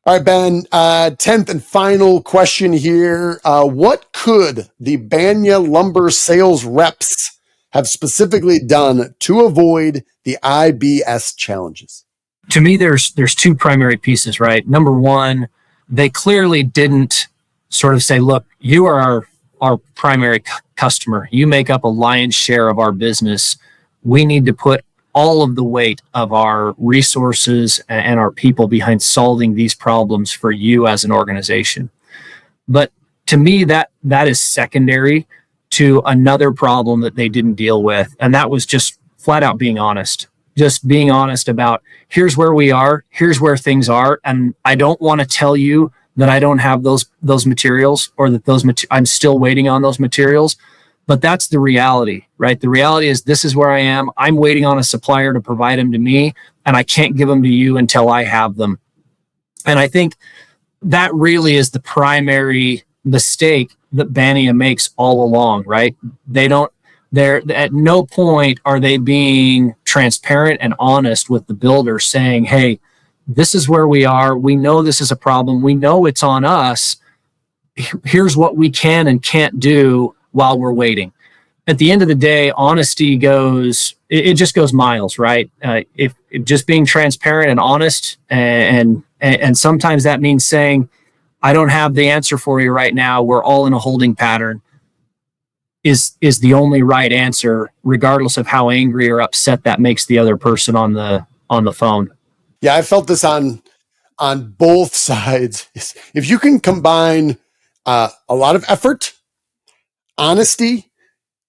All right, Ben, 10th and final question here. What could the Bania Lumber sales reps have specifically done to avoid the IBS challenges? To me, there's two primary pieces, right? Number one, they clearly didn't sort of say, look, you are our primary customer. You make up a lion's share of our business. We need to put all of the weight of our resources and our people behind solving these problems for you as an organization. But to me, that is secondary to another problem that they didn't deal with. And that was just flat out being honest. Just being honest about, here's where we are, here's where things are. And I don't want to tell you that I don't have those materials, or that I'm still waiting on those materials. But that's the reality, right? The reality is, this is where I am. I'm waiting on a supplier to provide them to me, and I can't give them to you until I have them. And I think that really is the primary mistake that Bania makes all along, right? They're at no point are they being transparent and honest with the builder, saying, hey, this is where we are. We know this is a problem. We know it's on us. Here's what we can and can't do while we're waiting. At the end of the day, honesty it just goes miles, right? If just being transparent and honest, and sometimes that means saying, I don't have the answer for you right now, we're all in a holding pattern, is the only right answer, regardless of how angry or upset that makes the other person on the phone. Yeah, I felt this on both sides. If you can combine a lot of effort, honesty,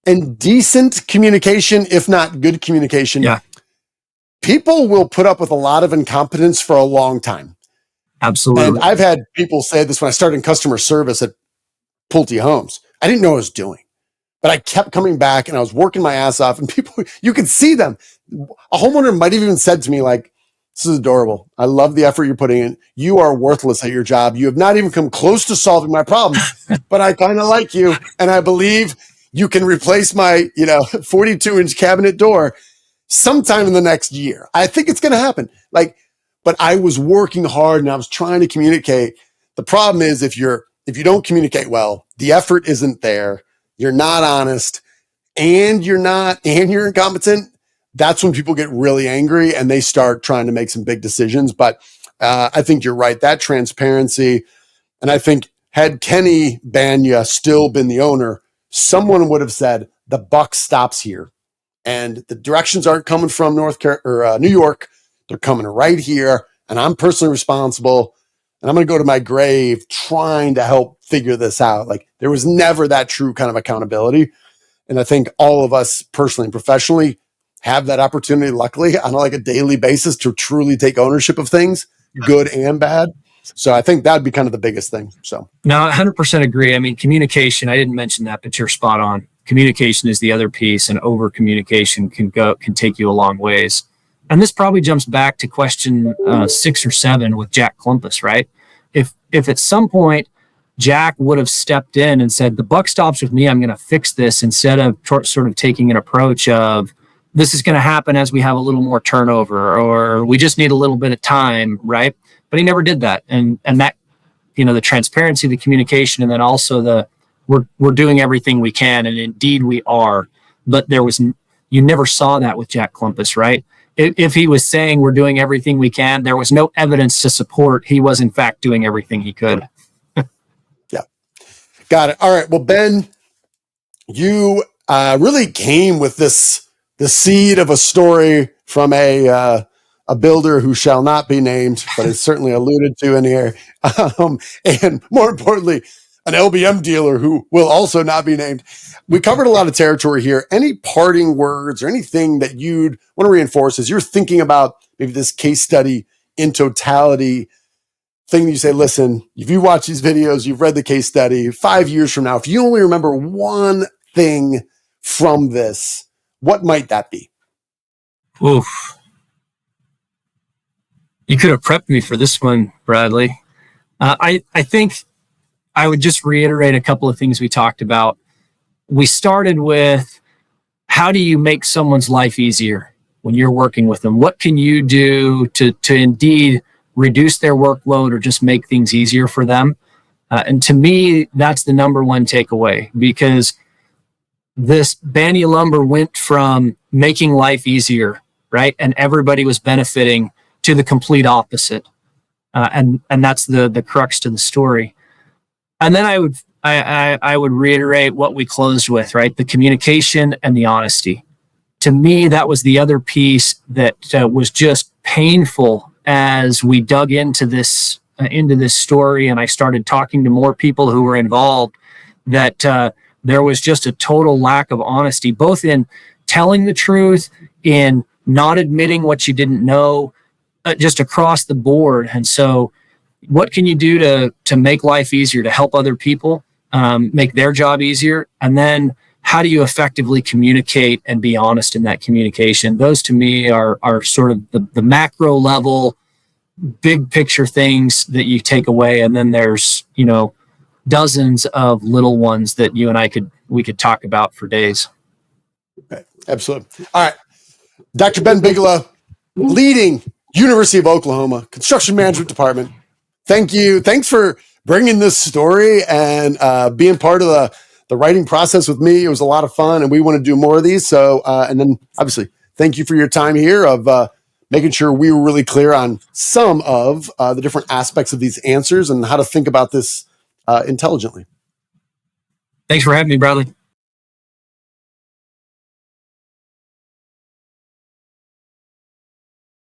and decent communication, if not good communication, yeah, people will put up with a lot of incompetence for a long time. Absolutely. And I've had people say this when I started in customer service at Pulte Homes. I didn't know what I was doing, but I kept coming back and I was working my ass off, and people, you could see them. A homeowner might have even said to me, like, this is adorable. I love the effort you're putting in. You are worthless at your job. You have not even come close to solving my problem, but I kind of like you. And I believe you can replace my, 42-inch cabinet door sometime in the next year. I think it's going to happen. But I was working hard and I was trying to communicate. The problem is, if you don't communicate well, the effort isn't there, you're not honest, and you're incompetent, that's when people get really angry and they start trying to make some big decisions. But I think you're right. That transparency, and I think had Kenny Bania still been the owner, someone would have said, the buck stops here. And the directions aren't coming from New York. They're coming right here. And I'm personally responsible. And I'm going to go to my grave trying to help figure this out. Like, there was never that true kind of accountability. And I think all of us personally and professionally have that opportunity, luckily, on like a daily basis, to truly take ownership of things, good and bad. So I think that'd be kind of the biggest thing. So no, 100% agree. I mean, communication, I didn't mention that, but you're spot on. Communication is the other piece, and over communication can take you a long ways. And this probably jumps back to question 6 or 7 with Jack Klumpus, right? If at some point Jack would have stepped in and said, the buck stops with me, I'm going to fix this, instead of sort of taking an approach of, this is going to happen as we have a little more turnover, or we just need a little bit of time, right? But he never did that. And that, the transparency, the communication, and then also we're doing everything we can, and indeed we are. But you never saw that with Jack Klumpus, right? If he was saying we're doing everything we can, there was no evidence to support he was in fact doing everything he could. Yeah. Got it. All right. Well, Ben, you really came with the seed of a story from a builder who shall not be named, but is certainly alluded to in here. And more importantly, an LBM dealer who will also not be named. We covered a lot of territory here. Any parting words or anything that you'd want to reinforce as you're thinking about maybe this case study in totality, thing that you say, listen, if you watch these videos, you've read the case study, 5 years from now, if you only remember one thing from this, what might that be? Oof. You could have prepped me for this one, Bradley. I think I would just reiterate a couple of things we talked about. We started with, how do you make someone's life easier when you're working with them? What can you do to indeed reduce their workload or just make things easier for them. And to me, that's the number one takeaway, because this Bania Lumber went from making life easier, right, and everybody was benefiting, to the complete opposite. And that's the crux to the story. And then I would reiterate what we closed with, right? The communication and the honesty. To me, that was the other piece that was just painful as we dug into this story, and I started talking to more people who were involved, that there was just a total lack of honesty, both in telling the truth, in not admitting what you didn't know, just across the board. And so what can you do to make life easier, to help other people, make their job easier? And then how do you effectively communicate and be honest in that communication? Those to me are sort of the macro level, big picture things that you take away. And then there's, dozens of little ones that you and we could talk about for days. Okay, absolutely. All right. Dr. Ben Bigelow, leading University of Oklahoma Construction Management Department. Thank you. Thanks for bringing this story and being part of the writing process with me. It was a lot of fun, and we want to do more of these. So, and then obviously, thank you for your time here of making sure we were really clear on some of the different aspects of these answers and how to think about this intelligently. Thanks for having me, Bradley.